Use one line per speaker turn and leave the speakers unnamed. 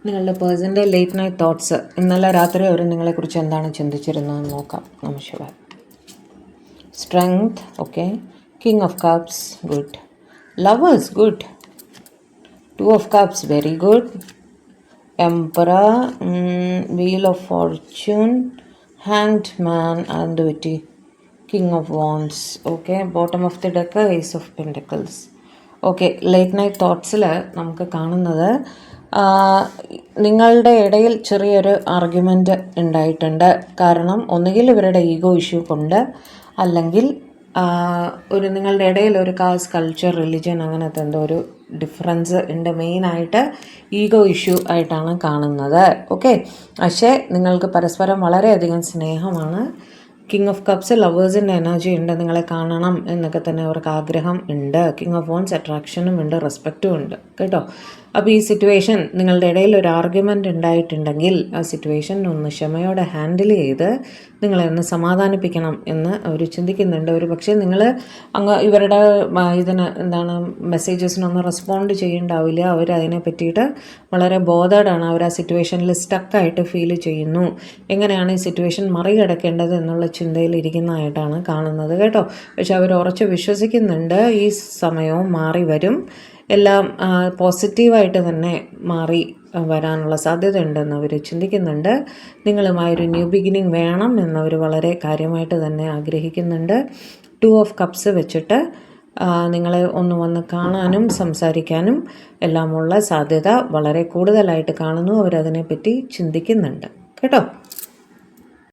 നിങ്ങളുടെ പേഴ്സൻ്റെ late night thoughts ഇന്നലെ രാത്രി അവർ നിങ്ങളെക്കുറിച്ച് എന്താണ് ചിന്തിച്ചിരുന്നതെന്ന് നോക്കാം. നമസ്കാരം. Strength, okay. King of cups, good. Lovers, good. Two of cups, very good. Emperor, wheel of fortune, hand man and witty, king of wands, okay. Bottom of the deck, ace of pentacles. Okay, late night തോട്ട്സിൽ നമുക്ക് കാണുന്നത് നിങ്ങളുടെ ഇടയിൽ ചെറിയൊരു argument ഉണ്ടായിട്ടുണ്ട്. കാരണം ഒന്നുകിൽ ഇവരുടെ ഈഗോ ഇഷ്യൂ കൊണ്ട്, അല്ലെങ്കിൽ നിങ്ങളുടെ ഇടയിൽ ഒരു കാസ്റ്റ്, കൾച്ചർ, റിലിജൻ അങ്ങനത്തെ എന്തോ ഒരു ഡിഫറൻസ് ഉണ്ട്. മെയിനായിട്ട് ഈഗോ ഇഷ്യൂ ആയിട്ടാണ് കാണുന്നത്. ഓക്കെ, പക്ഷേ നിങ്ങൾക്ക് പരസ്പരം വളരെയധികം സ്നേഹമാണ്. കിങ് ഓഫ് കപ്സ് ലവേഴ്സിൻ്റെ എനർജി ഉണ്ട്, നിങ്ങളെ കാണണം എന്നൊക്കെ തന്നെ അവർക്ക് ആഗ്രഹം ഉണ്ട്. കിങ് ഓഫ് വോൺസ് അട്രാക്ഷനും ഉണ്ട്, റെസ്പെക്റ്റും ഉണ്ട് കേട്ടോ. അപ്പോൾ ഈ സിറ്റുവേഷൻ നിങ്ങളുടെ ഇടയിൽ ഒരു ആർഗ്യുമെൻ്റ് ഉണ്ടായിട്ടുണ്ടെങ്കിൽ ആ സിറ്റുവേഷൻ ഒന്ന് ക്ഷമയോടെ ഹാൻഡിൽ ചെയ്ത് നിങ്ങളെ ഒന്ന് സമാധാനിപ്പിക്കണം എന്ന് അവർ ചിന്തിക്കുന്നുണ്ട്. ഒരു പക്ഷേ നിങ്ങൾ ഇവരുടെ ഇതിന് മെസ്സേജസിനൊന്നും റെസ്പോണ്ട് ചെയ്യുന്നുണ്ടാവില്ല. അവരതിനെ പറ്റിയിട്ട് വളരെ ബോധേഡാണ്. അവർ ആ സിറ്റുവേഷനിൽ സ്റ്റക്കായിട്ട് ഫീൽ ചെയ്യുന്നു. എങ്ങനെയാണ് ഈ സിറ്റുവേഷൻ മറികടക്കേണ്ടത് എന്നുള്ള ചിന്തയിലിരിക്കുന്നതായിട്ടാണ് കാണുന്നത് കേട്ടോ. പക്ഷെ അവർ ഉറച്ച് വിശ്വസിക്കുന്നുണ്ട് ഈ സമയവും മാറി വരും, എല്ലാം പോസിറ്റീവായിട്ട് തന്നെ മാറി വരാനുള്ള സാധ്യത ഉണ്ടെന്ന് അവർ ചിന്തിക്കുന്നുണ്ട്. നിങ്ങളുമായൊരു ന്യൂ ബിഗിനിങ് വേണം എന്നവർ വളരെ കാര്യമായിട്ട് തന്നെ ആഗ്രഹിക്കുന്നുണ്ട്. ടു ഓഫ് കപ്സ് വെച്ചിട്ട് നിങ്ങളെ ഒന്ന് വന്ന് കാണാനും സംസാരിക്കാനും എല്ലാമുള്ള സാധ്യത വളരെ കൂടുതലായിട്ട് കാണുന്നു. അവരതിനെപ്പറ്റി ചിന്തിക്കുന്നുണ്ട് കേട്ടോ.